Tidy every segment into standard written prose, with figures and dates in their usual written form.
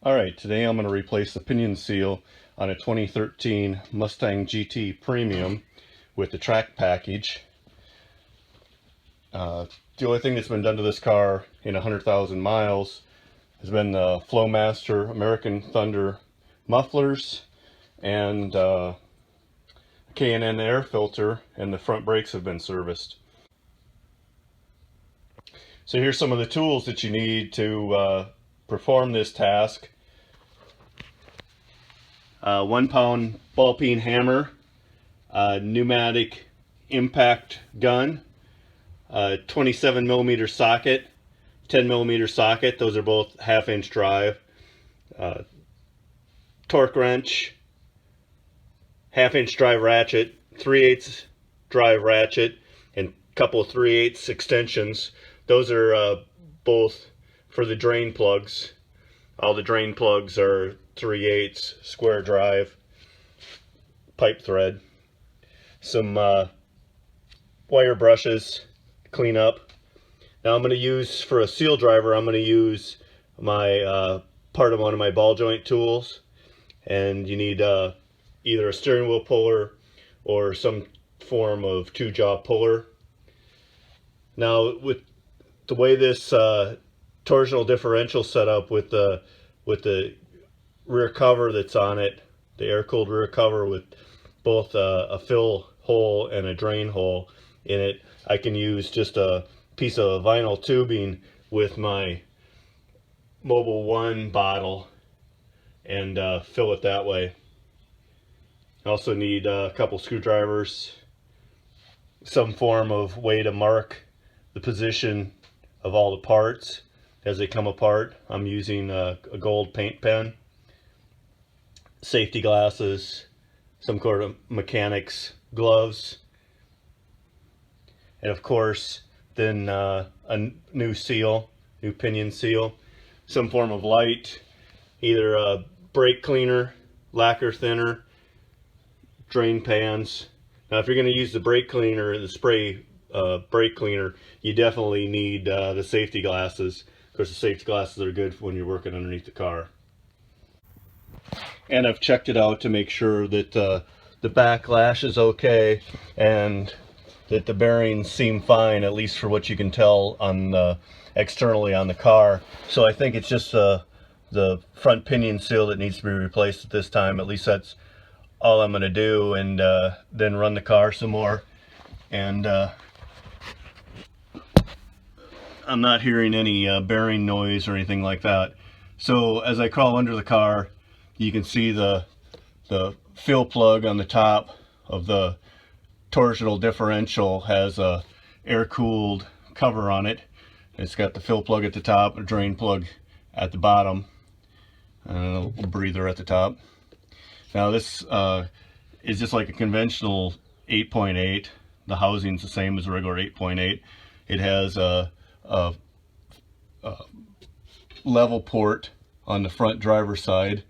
Alright, today I'm going to replace the pinion seal on a 2013 Mustang GT Premium with the track package. The only thing that's been done to this car in 100,000 miles has been the Flowmaster American Thunder mufflers and K&N air filter, and the front brakes have been serviced. So here's some of the tools that you need to perform this task. 1 pound ball peen hammer, pneumatic impact gun, 27 millimeter socket, 10 millimeter socket, those are both 1/2 inch drive, torque wrench, 1/2 inch drive ratchet, 3/8 drive ratchet, and a couple of 3/8 extensions. Those are both for the drain plugs. All the drain plugs are 3/8 square drive pipe thread. Some wire brushes to clean up. Now I'm going to use, for a seal driver, I'm going to use my part of one of my ball joint tools, and you need either a steering wheel puller or some form of 2-jaw puller. Now with the way this torsional differential set up with the rear cover that's on it, the air-cooled rear cover with both a fill hole and a drain hole in it, I can use just a piece of vinyl tubing with my Mobil 1 bottle and fill it that way. I also need a couple screwdrivers, some form of way to mark the position of all the parts as they come apart. I'm using a gold paint pen, safety glasses, some sort of mechanics gloves, and of course then a new pinion seal, some form of light, either a brake cleaner, lacquer thinner, drain pans. Now if you're going to use the brake cleaner, the spray brake cleaner, you definitely need the safety glasses. Of course, the safety glasses are good when you're working underneath the car. And I've checked it out to make sure that the backlash is okay and that the bearings seem fine, at least for what you can tell on externally on the car. So I think it's just the front pinion seal that needs to be replaced at this time. At least that's all I'm going to do, and then run the car some more. And I'm not hearing any bearing noise or anything like that. So as I crawl under the car, you can see the fill plug on the top of the torsional differential has a air-cooled cover on it. It's got the fill plug at the top, a drain plug at the bottom, and a breather at the top. Now this is just like a conventional 8.8. The housing's the same as a regular 8.8. It has a level port on the front driver's side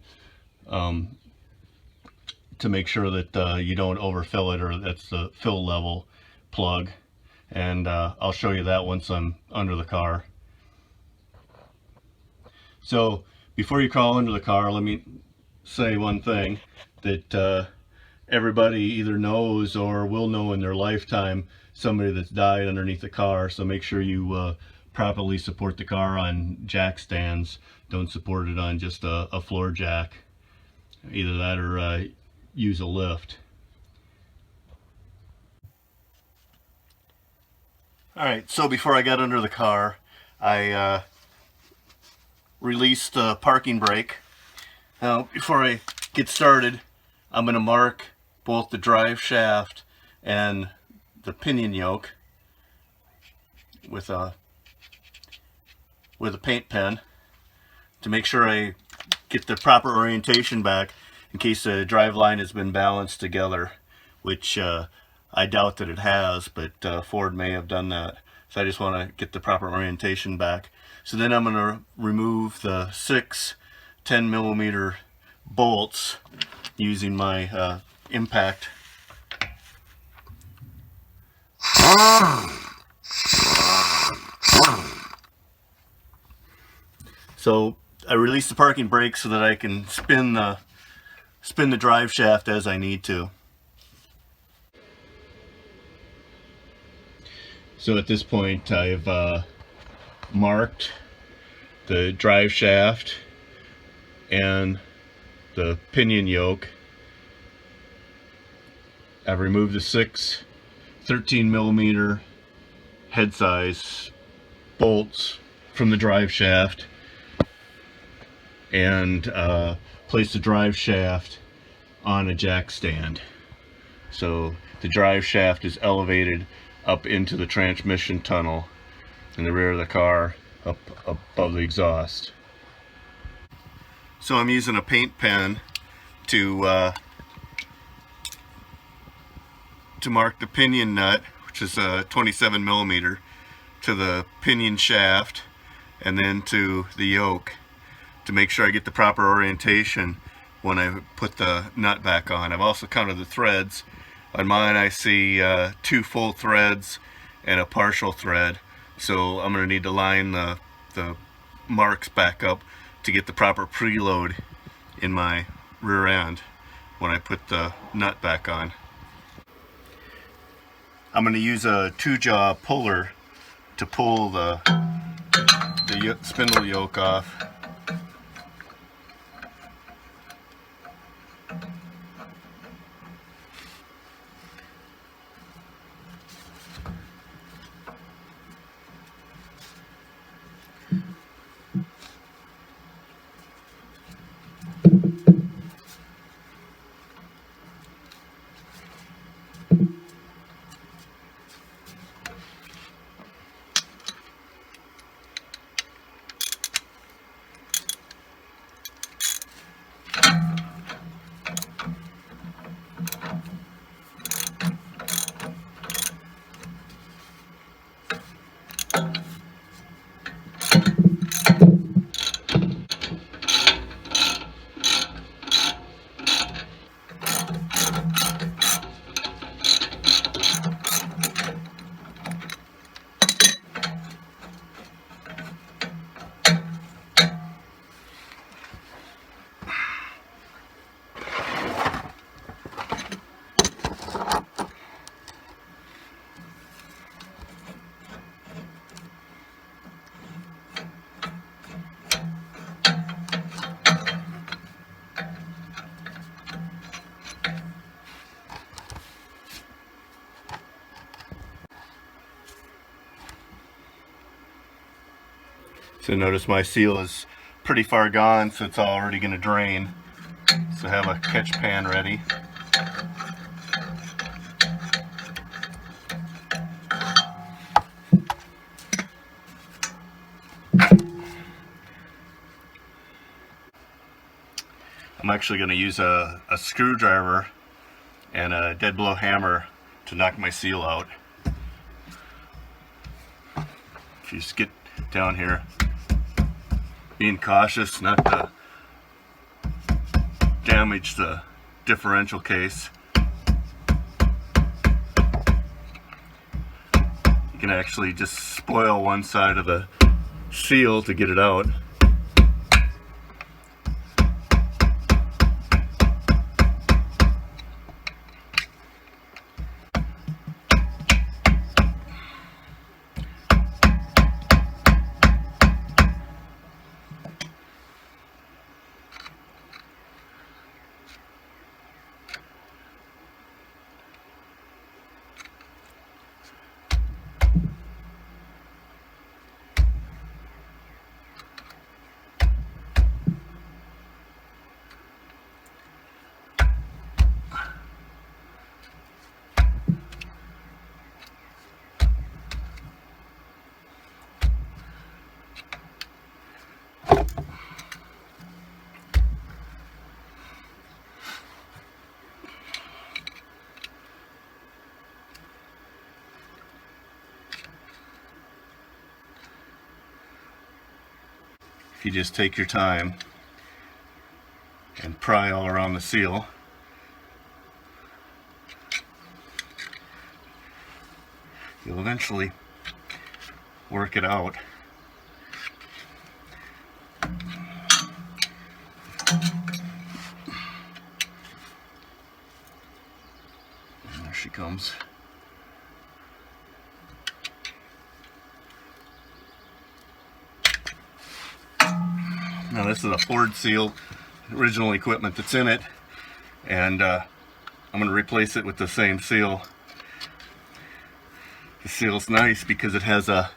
to make sure that you don't overfill it, or that's the fill level plug. And I'll show you that once I'm under the car. So before you crawl under the car, let me say one thing that everybody either knows or will know in their lifetime, somebody that's died underneath the car. So make sure you properly support the car on jack stands. Don't support it on just a floor jack. Either that or use a lift. Alright, so before I got under the car, I released the parking brake. Now before I get started, I'm going to mark both the drive shaft and the pinion yoke with a paint pen to make sure I get the proper orientation back in case the drive line has been balanced together, which I doubt that it has, but Ford may have done that. So I just want to get the proper orientation back. So then I'm going to remove the 6 10 millimeter bolts using my impact. So I release the parking brake so that I can spin the drive shaft as I need to. So at this point I've marked the drive shaft and the pinion yoke. I've removed the 6 13mm head size bolts from the drive shaft and placed the drive shaft on a jack stand. So the drive shaft is elevated up into the transmission tunnel in the rear of the car, up above the exhaust. So I'm using a paint pen to mark the pinion nut, which is a 27mm, to the pinion shaft and then to the yoke, to make sure I get the proper orientation when I put the nut back on. I've also counted the threads. On mine I see 2 full threads and a partial thread, so I'm going to need to line the marks back up to get the proper preload in my rear end when I put the nut back on. I'm going to use a 2-jaw puller to pull the spindle yoke off. So notice my seal is pretty far gone, so it's already going to drain. So have a catch pan ready. I'm actually going to use a screwdriver and a dead blow hammer to knock my seal out. If you just get down here, being cautious not to damage the differential case. You can actually just spoil one side of the seal to get it out. You just take your time and pry all around the seal. You'll eventually work it out. comes. Now this is a Ford seal, original equipment that's in it, and I'm going to replace it with the same seal. The seal's nice because it has a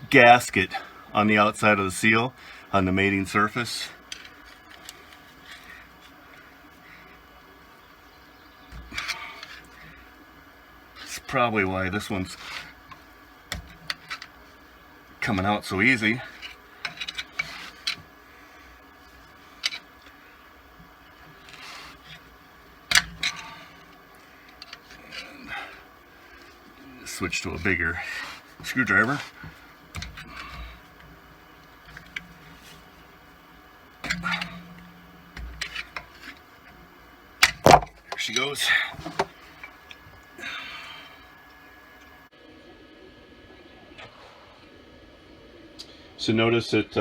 gasket on the outside of the seal on the mating surface. It's probably why this one's coming out so easy. Switch to a bigger screwdriver. There she goes. So notice that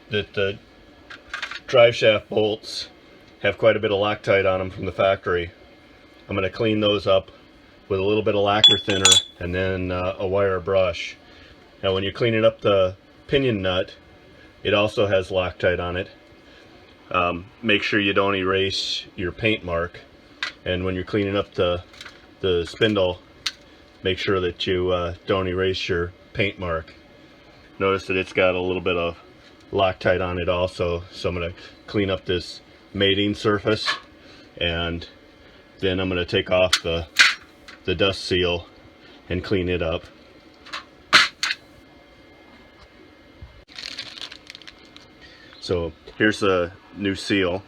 the drive shaft bolts have quite a bit of Loctite on them from the factory. I'm going to clean those up with a little bit of lacquer thinner and then a wire brush. Now when you're cleaning up the pinion nut, it also has Loctite on it. Make sure you don't erase your paint mark, and when you're cleaning up the spindle, make sure that you don't erase your paint mark. Notice that it's got a little bit of Loctite on it also, so I'm going to clean up this mating surface, and then I'm going to take off the dust seal and clean it up. So here's the new seal,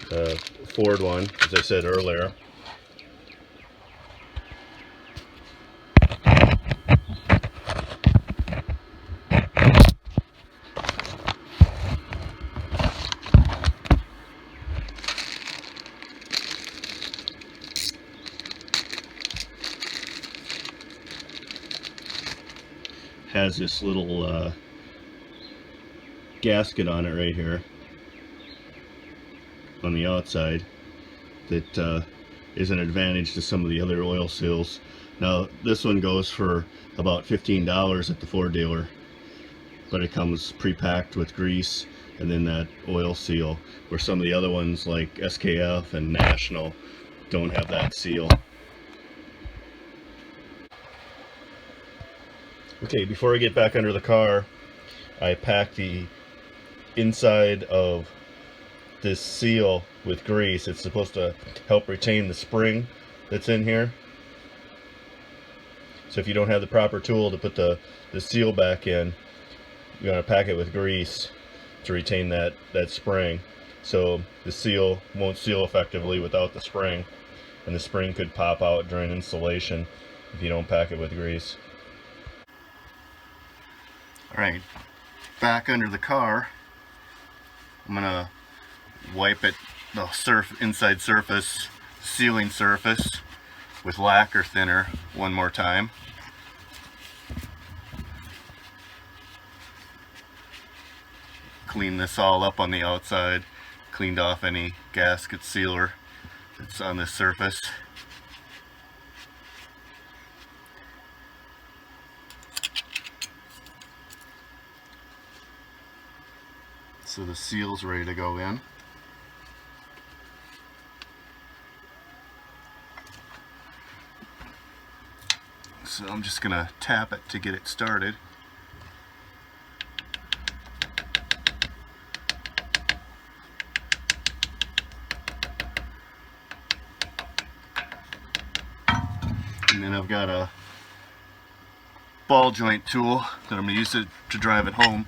the Ford one, as I said earlier. Has this little gasket on it right here on the outside that is an advantage to some of the other oil seals. Now this one goes for about $15 at the Ford dealer, but it comes pre-packed with grease and then that oil seal, where some of the other ones like SKF and National don't have that seal. Okay, before I get back under the car, I packed the inside of this seal with grease. It's supposed to help retain the spring that's in here. So if you don't have the proper tool to put the seal back in, you're going to pack it with grease to retain that spring. So the seal won't seal effectively without the spring, and the spring could pop out during installation if you don't pack it with grease. Alright, back under the car, I'm going to wipe it, the inside surface, sealing surface, with lacquer thinner one more time. Clean this all up on the outside, cleaned off any gasket sealer that's on this surface. So the seal's ready to go in. So I'm just going to tap it to get it started. And then I've got a ball joint tool that I'm going to use it to drive it home.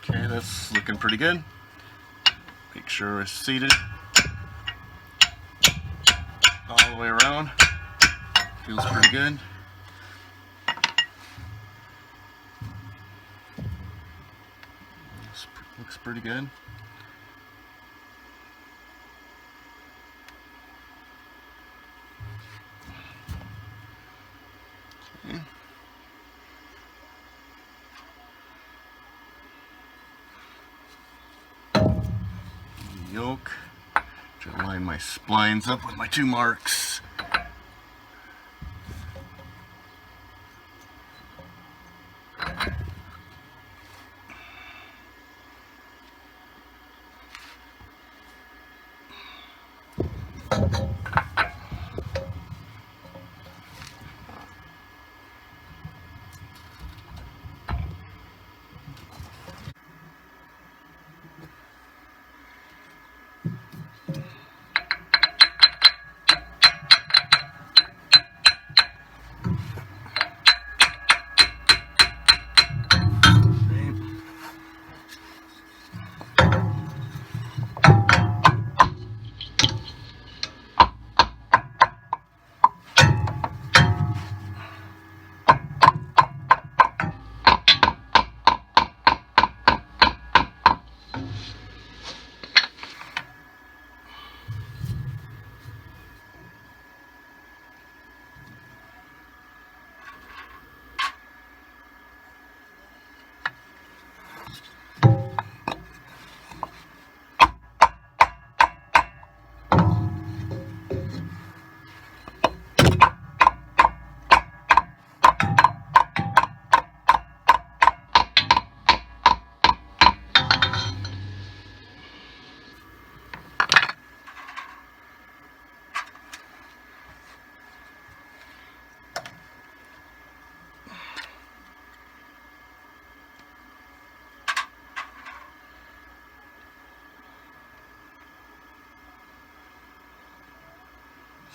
Okay, that's looking pretty good. Make sure it's seated all the way around. Feels pretty good. Looks pretty good. Okay. Yoke. Try to line my splines up with my 2 marks.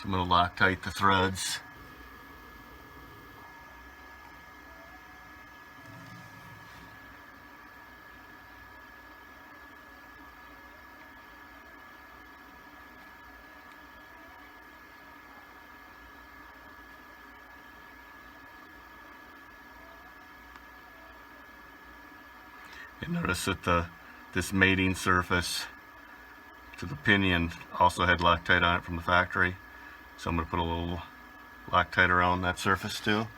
So I'm going to Loctite the threads. And notice that this mating surface to the pinion also had Loctite on it from the factory. So I'm going to put a little Loctite around that surface too.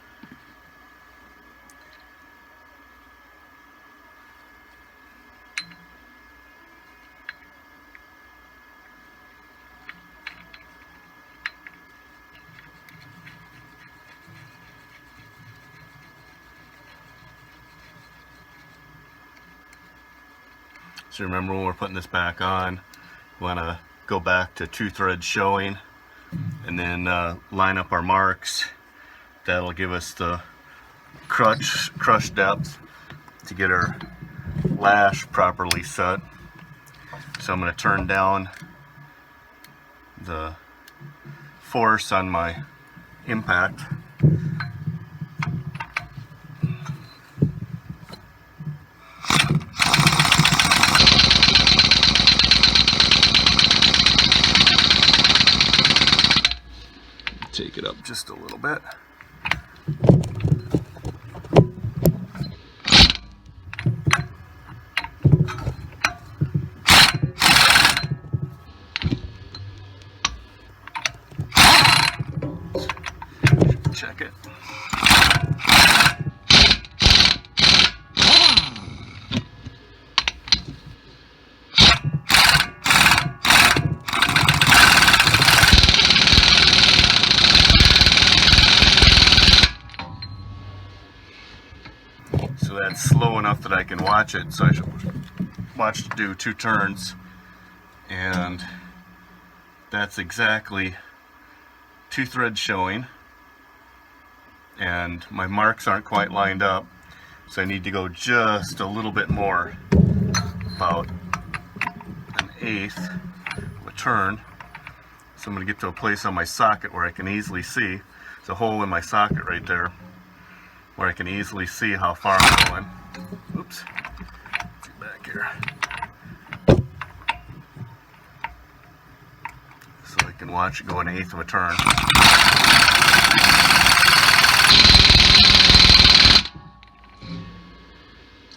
So remember, when we're putting this back on, we want to go back to 2 threads showing and then line up our marks. That'll give us the crush depth to get our lash properly set. So I'm going to turn down the force on my impact. Take it up just a little bit. Check it. So that's slow enough that I can watch it, so I should watch it do 2 turns, and that's exactly 2 threads showing, and my marks aren't quite lined up, so I need to go just a little bit more, about 1/8 of a turn. So I'm going to get to a place on my socket where I can easily see. There's a hole in my socket right there where I can easily see how far I'm going. Oops, too bad. can watch it go 1/8 of a turn.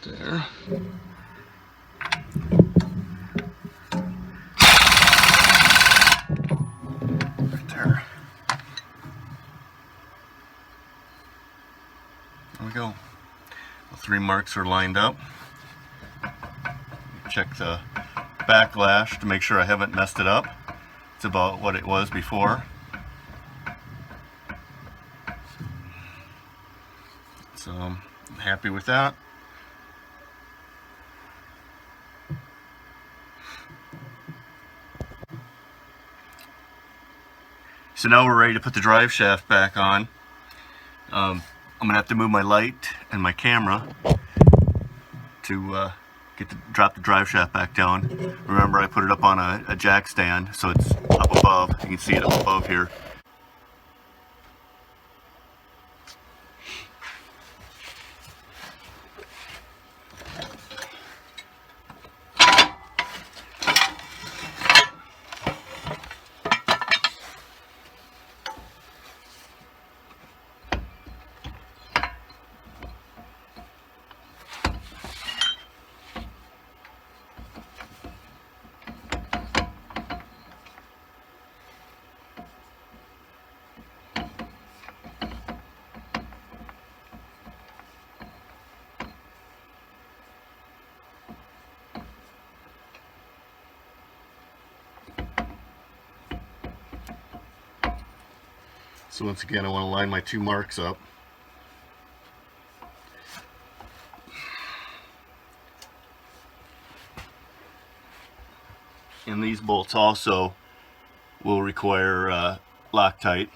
There. Right there. There we go. The 3 marks are lined up. Check the backlash to make sure I haven't messed it up. It's about what it was before. So I'm happy with that. So now we're ready to put the drive shaft back on. I'm gonna have to move my light and my camera to drop the drive shaft back down. Remember, I put it up on a jack stand, so it's up above. You can see it up above here. So once again, I want to line my 2 marks up. And these bolts also will require Loctite.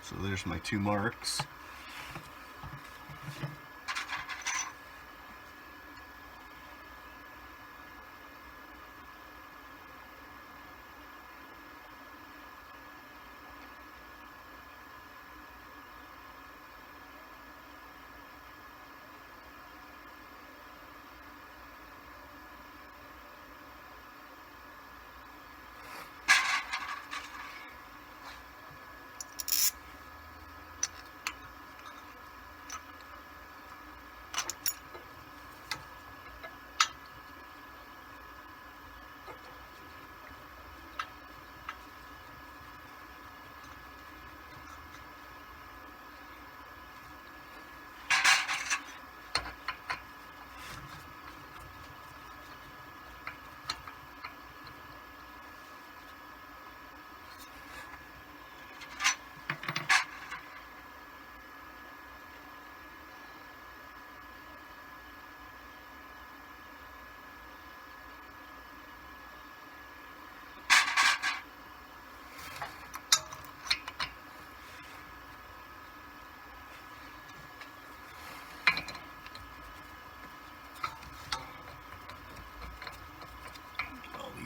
So there's my 2 marks.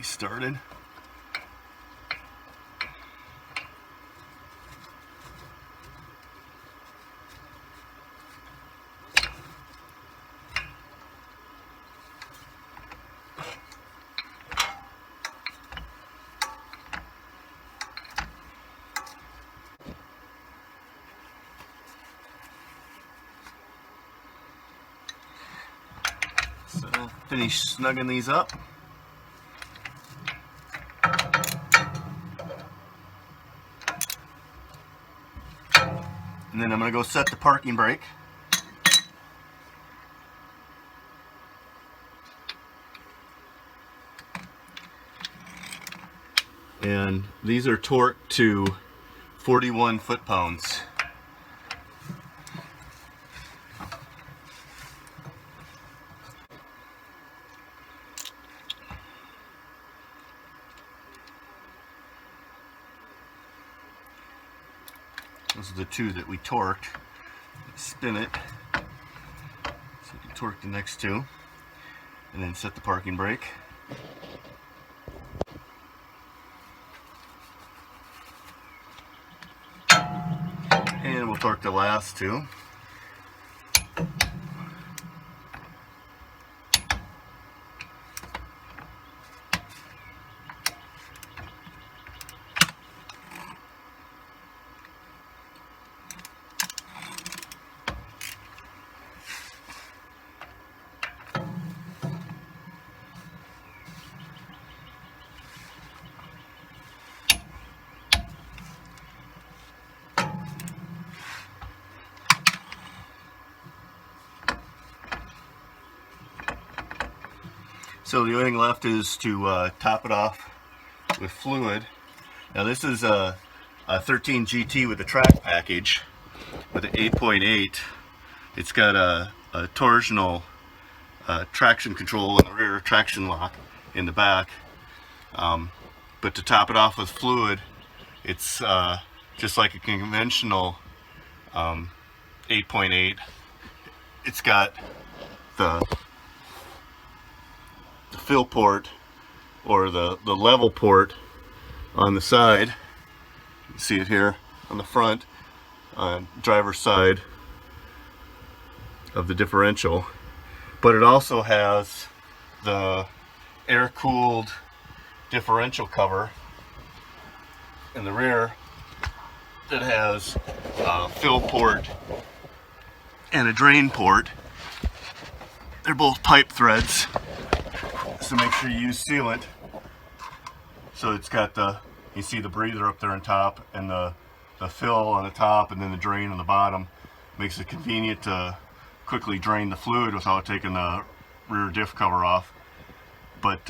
Started. So finish snugging these up. And then I'm going to go set the parking brake. And these are torqued to 41 foot-pounds. Those are the two that we torqued. Spin it so you can torque the next two, and then set the parking brake. And we'll torque the last two. So the only thing left is to top it off with fluid. Now this is a 13 GT with a track package with an 8.8. It's got a torsional traction control in the rear, traction lock in the back. But to top it off with fluid, it's just like a conventional 8.8. It's got the fill port, or the level port, on the side. You see it here on the front, driver's side of the differential. But it also has the air-cooled differential cover in the rear that has a fill port and a drain port. They're both pipe threads, so make sure you use sealant. So it's got you see the breather up there on top, and the fill on the top, and then the drain on the bottom. Makes it convenient to quickly drain the fluid without taking the rear diff cover off. But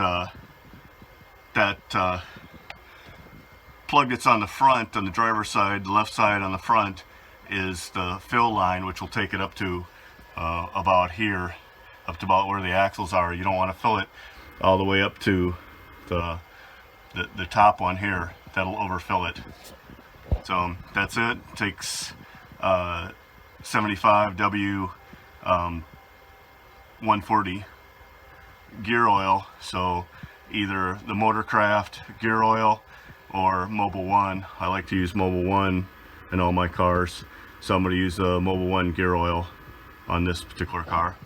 that plug that's on the front, on the driver's side, the left side on the front, is the fill line, which will take it up to about here, up to about where the axles are. You don't want to fill it all the way up to the top one here. That'll overfill it. So that's it. Takes 75W 140 gear oil. So either the Motorcraft gear oil or Mobil 1. I like to use Mobil 1 in all my cars, so I'm going to use the Mobil 1 gear oil on this particular car.